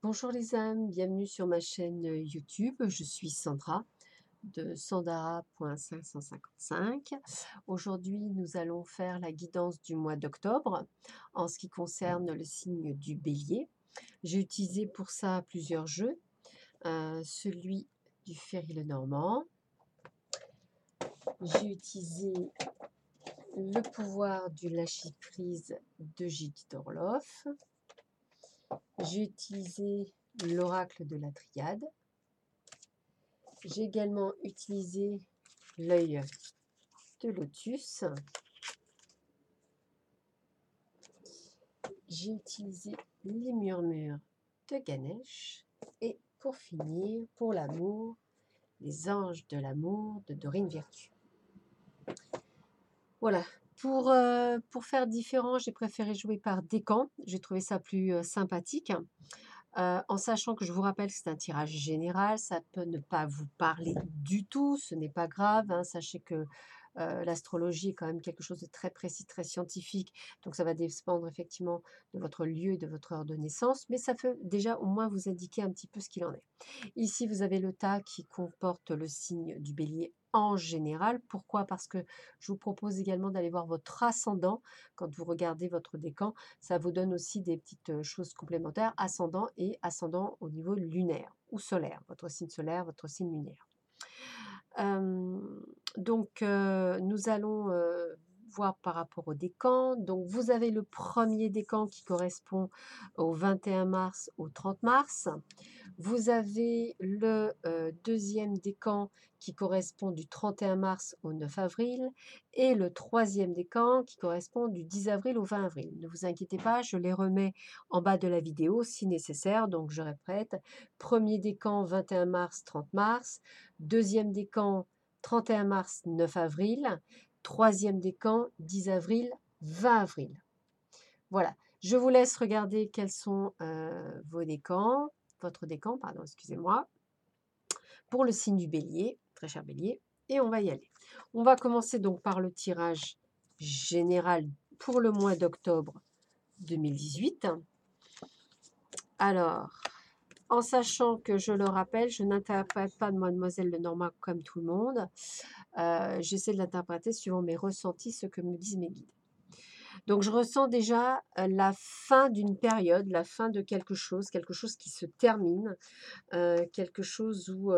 Bonjour les âmes, bienvenue sur ma chaîne YouTube. Je suis Sandra de sandara.555. Aujourd'hui, nous allons faire la guidance du mois d'octobre en ce qui concerne le signe du bélier. J'ai utilisé pour ça plusieurs jeux. Celui du Ferry Lenormand. J'ai utilisé le pouvoir du lâcher-prise de Judith Orloff. J'ai utilisé l'oracle de la Triade. J'ai également utilisé l'œil de lotus. J'ai utilisé les murmures de Ganesh. Et pour finir, pour l'amour, les anges de l'amour de Dorine Virtue. Voilà. Pour faire différent, j'ai préféré jouer par décan. J'ai trouvé ça plus sympathique. En sachant que je vous rappelle que c'est un tirage général, ça peut ne pas vous parler du tout, ce n'est pas grave, hein. Sachez que l'astrologie est quand même quelque chose de très précis, très scientifique, donc ça va dépendre effectivement de votre lieu et de votre heure de naissance, mais ça peut déjà au moins vous indiquer un petit peu ce qu'il en est. Ici, vous avez le tas qui comporte le signe du bélier en général. Pourquoi? Parce que je vous propose également d'aller voir votre ascendant quand vous regardez votre décan. Ça vous donne aussi des petites choses complémentaires, ascendant et ascendant au niveau lunaire ou solaire, votre signe solaire, votre signe lunaire. Nous allons voir par rapport au décan. Donc, vous avez le premier décan qui correspond au 21 mars au 30 mars. Vous avez le deuxième décan qui correspond du 31 mars au 9 avril et le troisième décan qui correspond du 10 avril au 20 avril. Ne vous inquiétez pas, je les remets en bas de la vidéo si nécessaire. Donc, je répète, premier décan 21 mars, 30 mars, deuxième décan 31 mars, 9 avril, troisième décan 10 avril, 20 avril. Voilà, je vous laisse regarder quels sont vos décans. Votre décan, pardon, excusez-moi, pour le signe du bélier, très cher bélier, et on va y aller. On va commencer donc par le tirage général pour le mois d'octobre 2018. Alors, en sachant que, je le rappelle, je n'interprète pas de Mademoiselle Lenormand comme tout le monde, j'essaie de l'interpréter suivant mes ressentis, ce que me disent mes guides. Donc, je ressens déjà la fin d'une période, la fin de quelque chose qui se termine, quelque chose où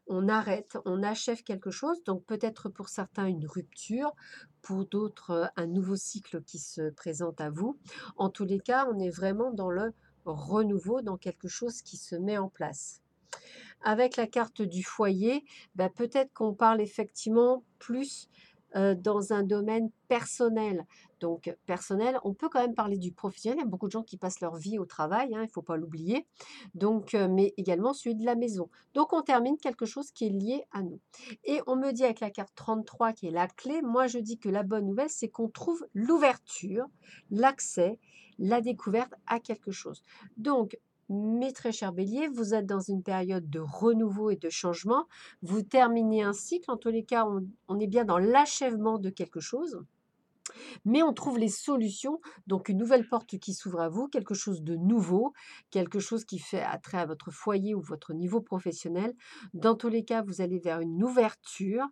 on arrête, on achève quelque chose. Donc, peut-être pour certains une rupture, pour d'autres un nouveau cycle qui se présente à vous. En tous les cas, on est vraiment dans le renouveau, dans quelque chose qui se met en place. Avec la carte du foyer, peut-être qu'on parle effectivement plus dans un domaine personnel. Donc personnel, on peut quand même parler du professionnel. Il y a beaucoup de gens qui passent leur vie au travail, hein, il ne faut pas l'oublier. Donc, mais également celui de la maison. Donc on termine quelque chose qui est lié à nous. Et on me dit avec la carte 33 qui est la clé, moi je dis que la bonne nouvelle, c'est qu'on trouve l'ouverture, l'accès, la découverte à quelque chose. Donc, mes très chers béliers, vous êtes dans une période de renouveau et de changement. Vous terminez un cycle. En tous les cas, on est bien dans l'achèvement de quelque chose. Mais on trouve les solutions, donc une nouvelle porte qui s'ouvre à vous, quelque chose de nouveau, quelque chose qui fait attrait à votre foyer ou votre niveau professionnel. Dans tous les cas, vous allez vers une ouverture.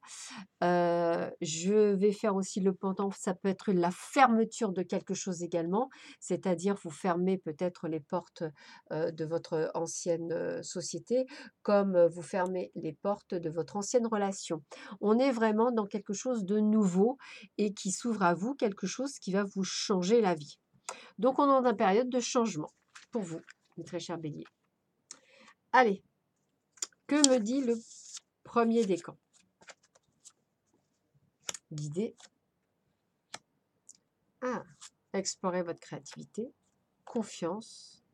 Je vais faire aussi le pendant, ça peut être la fermeture de quelque chose également, c'est-à-dire vous fermez peut-être les portes de votre ancienne société, comme vous fermez les portes de votre ancienne relation. On est vraiment dans quelque chose de nouveau et qui s'ouvre à vous, quelque chose qui va vous changer la vie. Donc on est dans une période de changement pour vous, mes très chers béliers. Allez, que me dit le premier décan? Guidé. Explorer votre créativité, confiance,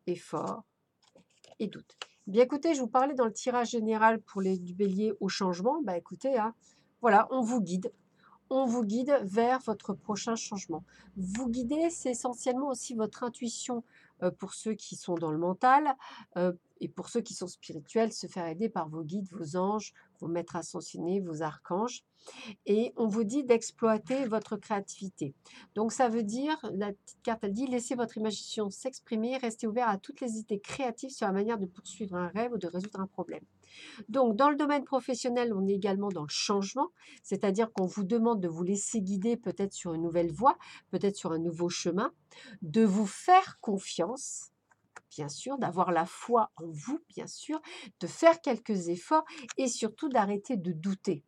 effort et doute. Bien écoutez, je vous parlais dans le tirage général pour les du bélier au changement. Écoutez, voilà, on vous guide. On vous guide vers votre prochain changement. Vous guidez, c'est essentiellement aussi votre intuition pour ceux qui sont dans le mental. Et pour ceux qui sont spirituels, se faire aider par vos guides, vos anges, vos maîtres ascensionnés, vos archanges. Et on vous dit d'exploiter votre créativité. Donc ça veut dire, la petite carte elle dit, laissez votre imagination s'exprimer, restez ouvert à toutes les idées créatives sur la manière de poursuivre un rêve ou de résoudre un problème. Donc dans le domaine professionnel, on est également dans le changement, c'est-à-dire qu'on vous demande de vous laisser guider peut-être sur une nouvelle voie, peut-être sur un nouveau chemin, de vous faire confiance, bien sûr, d'avoir la foi en vous, bien sûr, de faire quelques efforts et surtout d'arrêter de douter.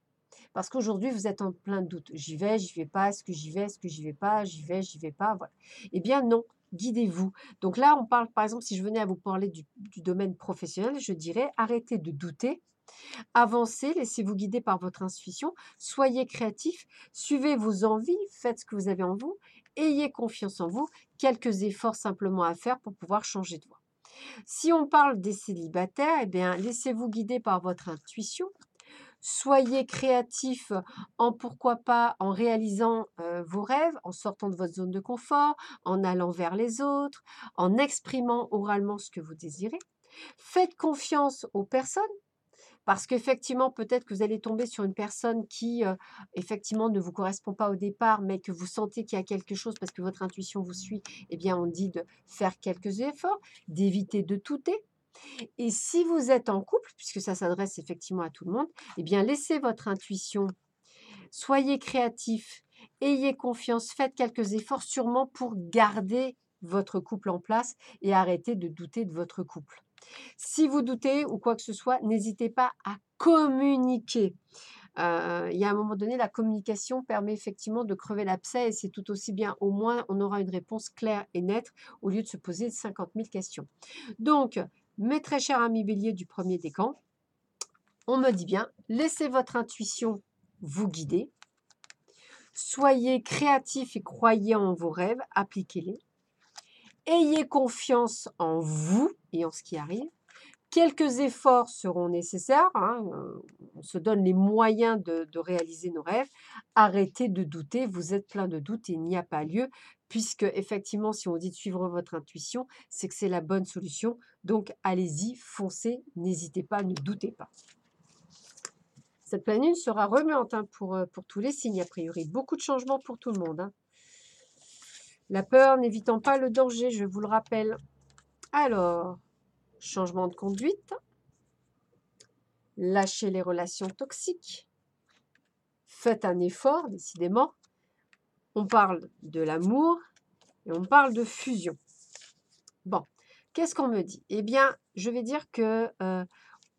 Parce qu'aujourd'hui, vous êtes en plein doute. J'y vais pas, est-ce que j'y vais, est-ce que j'y vais pas, j'y vais pas, voilà. Eh bien non, guidez-vous. Donc là, on parle, par exemple, si je venais à vous parler du domaine professionnel, je dirais arrêtez de douter, avancez, laissez-vous guider par votre intuition, soyez créatif, suivez vos envies, faites ce que vous avez en vous, ayez confiance en vous, quelques efforts simplement à faire pour pouvoir changer de voie. Si on parle des célibataires, eh bien, laissez-vous guider par votre intuition, soyez créatif en pourquoi pas en réalisant vos rêves, en sortant de votre zone de confort, en allant vers les autres, en exprimant oralement ce que vous désirez. Faites confiance aux personnes parce qu'effectivement, peut-être que vous allez tomber sur une personne qui, effectivement, ne vous correspond pas au départ, mais que vous sentez qu'il y a quelque chose parce que votre intuition vous suit. Eh bien, on dit de faire quelques efforts, d'éviter de douter. Et si vous êtes en couple, puisque ça s'adresse effectivement à tout le monde, eh bien, laissez votre intuition, soyez créatif, ayez confiance, faites quelques efforts sûrement pour garder votre couple en place et arrêter de douter de votre couple. Si vous doutez ou quoi que ce soit, n'hésitez pas à communiquer. Il y a un moment donné, la communication permet effectivement de crever l'abcès et c'est tout aussi bien. Au moins, on aura une réponse claire et nette au lieu de se poser 50 000 questions. Donc, mes très chers amis béliers du premier décan, on me dit bien, laissez votre intuition vous guider. Soyez créatifs et croyez en vos rêves, appliquez-les. Ayez confiance en vous et en ce qui arrive. Quelques efforts seront nécessaires, hein, on se donne les moyens de réaliser nos rêves. Arrêtez de douter, vous êtes plein de doutes et il n'y a pas lieu, puisque effectivement, si on dit de suivre votre intuition, c'est que c'est la bonne solution. Donc allez-y, foncez, n'hésitez pas, ne doutez pas. Cette pleine lune sera remuante hein, pour tous les signes, a priori. Beaucoup de changements pour tout le monde. Hein. La peur n'évitant pas le danger, je vous le rappelle. Alors, changement de conduite. Lâchez les relations toxiques. Faites un effort, décidément. On parle de l'amour et on parle de fusion. Bon, qu'est-ce qu'on me dit? Eh bien, je vais dire que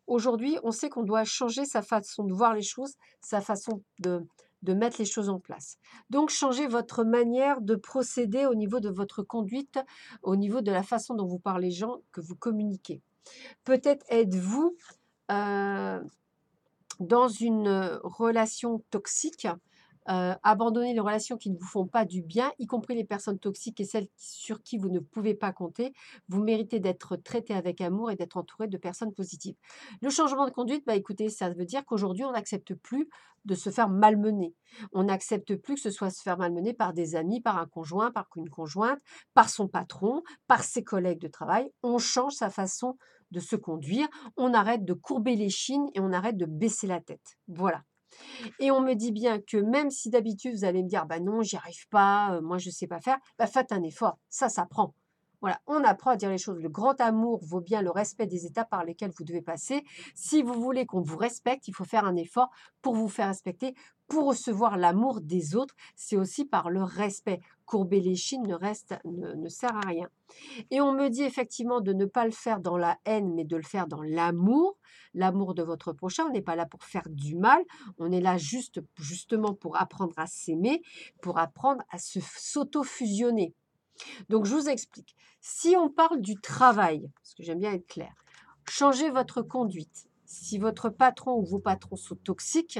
aujourd'hui, on sait qu'on doit changer sa façon de voir les choses, sa façon de mettre les choses en place. Donc, changez votre manière de procéder au niveau de votre conduite, au niveau de la façon dont vous parlez aux gens, que vous communiquez. Peut-être êtes-vous dans une relation toxique, abandonnez les relations qui ne vous font pas du bien, y compris les personnes toxiques et celles sur qui vous ne pouvez pas compter. Vous méritez d'être traité avec amour et d'être entouré de personnes positives. Le changement de conduite, bah écoutez, ça veut dire qu'aujourd'hui, on n'accepte plus de se faire malmener. On n'accepte plus que ce soit se faire malmener par des amis, par un conjoint, par une conjointe, par son patron, par ses collègues de travail. On change sa façon de se conduire, on arrête de courber les chines et on arrête de baisser la tête. Voilà. Et on me dit bien que même si d'habitude vous allez me dire, bah non, j'y arrive pas, moi je sais pas faire, bah faites un effort, ça s'apprend. Voilà, on apprend à dire les choses. Le grand amour vaut bien le respect des étapes par lesquelles vous devez passer. Si vous voulez qu'on vous respecte, il faut faire un effort pour vous faire respecter, pour recevoir l'amour des autres. C'est aussi par le respect. Courber les chines ne sert à rien. Et on me dit effectivement de ne pas le faire dans la haine, mais de le faire dans l'amour de votre prochain. On n'est pas là pour faire du mal, on est là justement pour apprendre à s'aimer, pour apprendre à s'auto-fusionner. Donc je vous explique. Si on parle du travail, parce que j'aime bien être claire, changez votre conduite. Si votre patron ou vos patrons sont toxiques,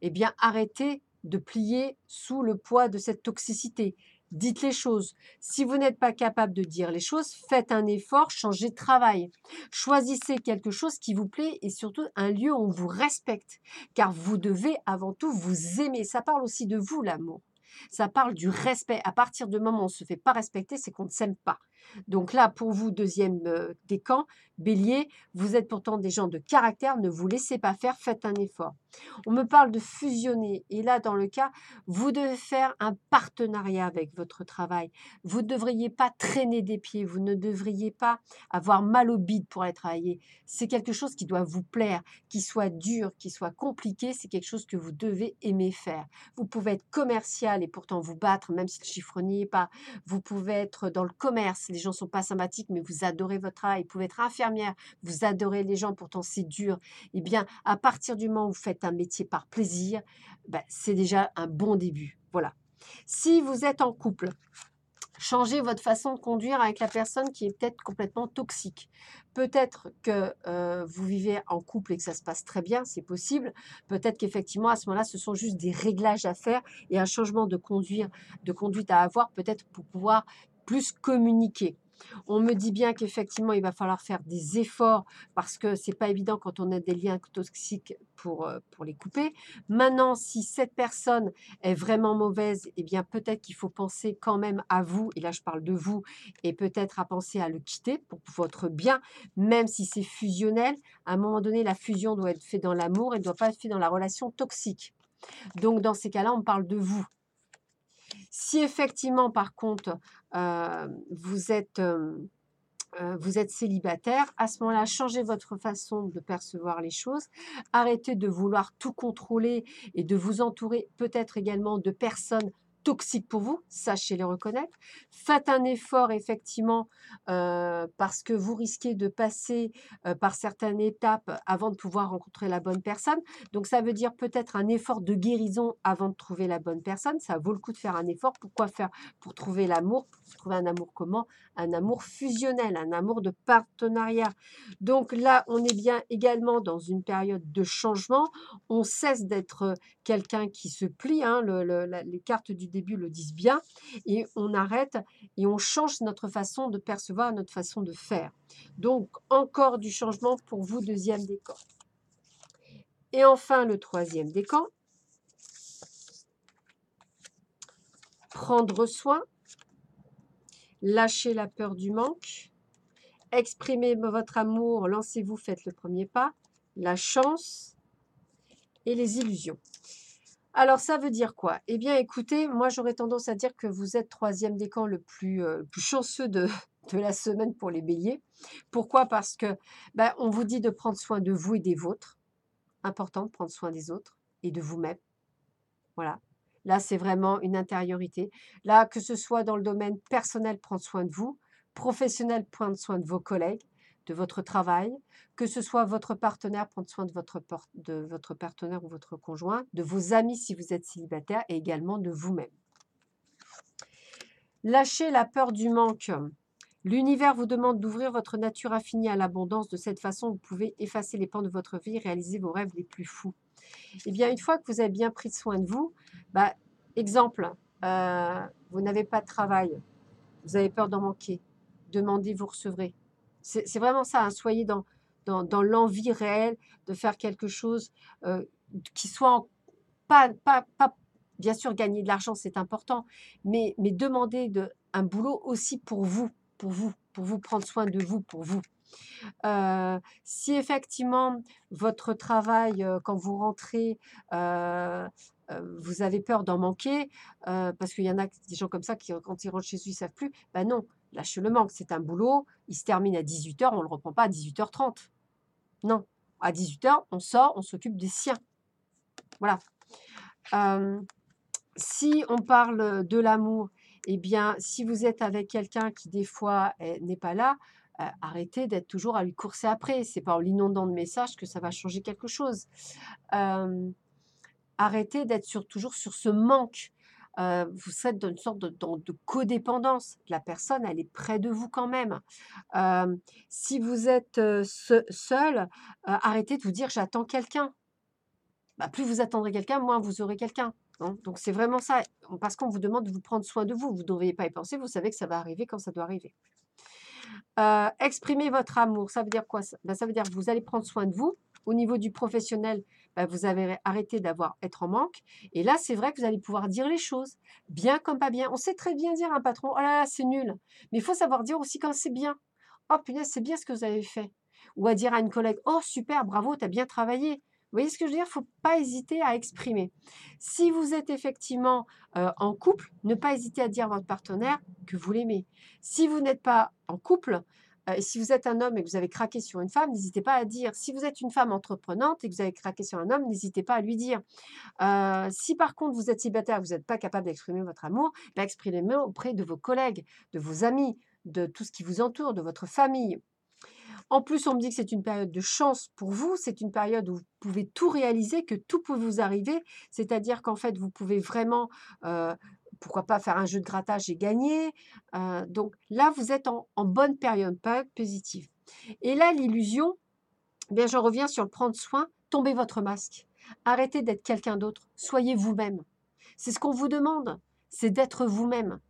eh bien arrêtez de plier sous le poids de cette toxicité. Dites les choses. Si vous n'êtes pas capable de dire les choses, faites un effort, changez de travail. Choisissez quelque chose qui vous plaît et surtout un lieu où on vous respecte. Car vous devez avant tout vous aimer. Ça parle aussi de vous, l'amour. Ça parle du respect. À partir du moment où on ne se fait pas respecter, c'est qu'on ne s'aime pas. Donc là, pour vous, deuxième décan, bélier, vous êtes pourtant des gens de caractère, ne vous laissez pas faire, faites un effort. On me parle de fusionner et là, dans le cas, vous devez faire un partenariat avec votre travail. Vous ne devriez pas traîner des pieds, vous ne devriez pas avoir mal au bide pour aller travailler. C'est quelque chose qui doit vous plaire, qui soit dur, qui soit compliqué, c'est quelque chose que vous devez aimer faire. Vous pouvez être commercial et pourtant vous battre, même si le chiffre n'y est pas. Vous pouvez être dans le commerce, les gens ne sont pas sympathiques, mais vous adorez votre travail. Vous pouvez être infirmière, vous adorez les gens, pourtant c'est dur. Eh bien, à partir du moment où vous faites un métier par plaisir, ben, c'est déjà un bon début. Voilà. Si vous êtes en couple, changez votre façon de conduire avec la personne qui est peut-être complètement toxique. Peut-être que vous vivez en couple et que ça se passe très bien, c'est possible. Peut-être qu'effectivement, à ce moment-là, ce sont juste des réglages à faire et un changement de conduite à avoir, peut-être pour pouvoir plus communiquer. On me dit bien qu'effectivement, il va falloir faire des efforts parce que c'est pas évident quand on a des liens toxiques pour les couper. Maintenant, si cette personne est vraiment mauvaise, eh bien peut-être qu'il faut penser quand même à vous, et là je parle de vous, et peut-être à penser à le quitter pour votre bien, même si c'est fusionnel. À un moment donné, la fusion doit être faite dans l'amour, elle ne doit pas être faite dans la relation toxique. Donc dans ces cas-là, on parle de vous. Si effectivement, par contre, vous êtes célibataire, à ce moment-là, changez votre façon de percevoir les choses. Arrêtez de vouloir tout contrôler et de vous entourer peut-être également de personnes toxiques pour vous, sachez les reconnaître. Faites un effort effectivement parce que vous risquez de passer par certaines étapes avant de pouvoir rencontrer la bonne personne. Donc ça veut dire peut-être un effort de guérison avant de trouver la bonne personne. Ça vaut le coup de faire un effort. Pourquoi faire? Pour trouver l'amour. Pour trouver un amour comment? Un amour fusionnel, un amour de partenariat. Donc là, on est bien également dans une période de changement. On cesse d'être quelqu'un qui se plie, hein, les cartes du début le disent bien, et on arrête et on change notre façon de percevoir, notre façon de faire. Donc, encore du changement pour vous, deuxième décan. Et enfin, le troisième décan, prendre soin, lâcher la peur du manque, exprimez votre amour, lancez-vous, faites le premier pas, la chance et les illusions. Alors, ça veut dire quoi? Eh bien, écoutez, moi, j'aurais tendance à dire que vous êtes troisième décan le plus chanceux de la semaine pour les béliers. Pourquoi? Parce que on vous dit de prendre soin de vous et des vôtres. Important de prendre soin des autres et de vous-même. Voilà. Là, c'est vraiment une intériorité. Là, que ce soit dans le domaine personnel, prendre soin de vous, professionnel, prendre soin de vos collègues, de votre travail, que ce soit votre partenaire, prendre soin de votre partenaire ou votre conjoint, de vos amis si vous êtes célibataire et également de vous-même. Lâchez la peur du manque. L'univers vous demande d'ouvrir votre nature infinie à l'abondance. De cette façon, vous pouvez effacer les pans de votre vie et réaliser vos rêves les plus fous. Eh bien, une fois que vous avez bien pris soin de vous, exemple, vous n'avez pas de travail, vous avez peur d'en manquer, demandez, vous recevrez. C'est vraiment ça, hein, soyez dans l'envie réelle de faire quelque chose qui soit pas, bien sûr, gagner de l'argent, c'est important, mais demandez un boulot aussi pour vous prendre soin de vous, pour vous. Si effectivement votre travail, quand vous rentrez, vous avez peur d'en manquer, parce qu'il y en a des gens comme ça qui, quand ils rentrent chez eux, ils ne savent plus. Non, lâchez le manque, c'est un boulot, il se termine à 18h, on ne le reprend pas à 18h30. Non, à 18h, on sort, on s'occupe des siens. Voilà. Si on parle de l'amour, eh bien, si vous êtes avec quelqu'un qui des fois n'est pas là, arrêtez d'être toujours à lui courser après. C'est pas en l'inondant de messages que ça va changer quelque chose. Arrêtez d'être toujours sur ce manque. Vous êtes dans une sorte de codépendance. La personne, elle est près de vous quand même. Si vous êtes seul, arrêtez de vous dire j'attends quelqu'un. Plus vous attendrez quelqu'un, moins vous aurez quelqu'un. Hein. Donc c'est vraiment ça, parce qu'on vous demande de vous prendre soin de vous. Vous ne devriez pas y penser, vous savez que ça va arriver quand ça doit arriver. Exprimer votre amour, ça veut dire quoi? Ça veut dire que vous allez prendre soin de vous. Au niveau du professionnel, bah, vous avez arrêté être en manque. Et là, c'est vrai que vous allez pouvoir dire les choses, bien comme pas bien. On sait très bien dire à un patron, oh là là, c'est nul. Mais il faut savoir dire aussi quand c'est bien. Oh punaise, c'est bien ce que vous avez fait. Ou à dire à une collègue, oh super, bravo, tu as bien travaillé. Vous voyez ce que je veux dire? Il ne faut pas hésiter à exprimer. Si vous êtes effectivement en couple, ne pas hésiter à dire à votre partenaire que vous l'aimez. Si vous n'êtes pas en couple, et si vous êtes un homme et que vous avez craqué sur une femme, n'hésitez pas à dire. Si vous êtes une femme entreprenante et que vous avez craqué sur un homme, n'hésitez pas à lui dire. Si par contre vous êtes célibataire, vous n'êtes pas capable d'exprimer votre amour, bah, exprimez-le auprès de vos collègues, de vos amis, de tout ce qui vous entoure, de votre famille. En plus, on me dit que c'est une période de chance pour vous, c'est une période où vous pouvez tout réaliser, que tout peut vous arriver, c'est-à-dire qu'en fait, vous pouvez vraiment, pourquoi pas faire un jeu de grattage et gagner. Donc là, vous êtes en bonne période positive. Et là, l'illusion, eh bien, j'en reviens sur le prendre soin, tombez votre masque. Arrêtez d'être quelqu'un d'autre, soyez vous-même. C'est ce qu'on vous demande, c'est d'être vous-même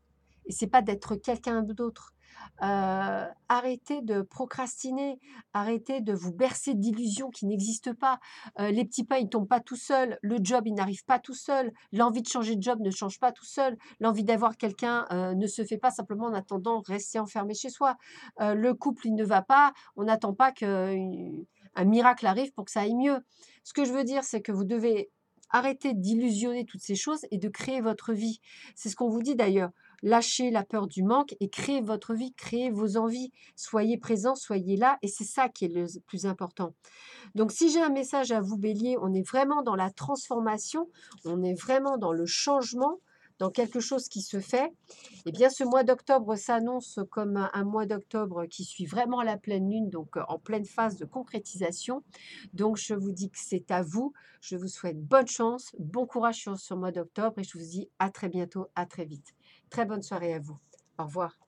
et c'est pas d'être quelqu'un d'autre. Arrêtez de procrastiner, arrêtez de vous bercer d'illusions qui n'existent pas. Les petits pains, ils tombent pas tout seuls, le job, il n'arrive pas tout seul, l'envie de changer de job ne change pas tout seul, l'envie d'avoir quelqu'un, ne se fait pas simplement en attendant rester enfermé chez soi. Le couple, il ne va pas, on n'attend pas qu'un miracle arrive pour que ça aille mieux. Ce que je veux dire, c'est que vous devez arrêter d'illusionner toutes ces choses et de créer votre vie. C'est ce qu'on vous dit d'ailleurs. Lâchez la peur du manque et créez votre vie, créez vos envies. Soyez présent, soyez là et c'est ça qui est le plus important. Donc si j'ai un message à vous Bélier, on est vraiment dans la transformation, on est vraiment dans le changement, dans quelque chose qui se fait. Eh bien ce mois d'octobre s'annonce comme un mois d'octobre qui suit vraiment la pleine lune, donc en pleine phase de concrétisation. Donc je vous dis que c'est à vous. Je vous souhaite bonne chance, bon courage sur ce mois d'octobre et je vous dis à très bientôt, à très vite. Très bonne soirée à vous. Au revoir.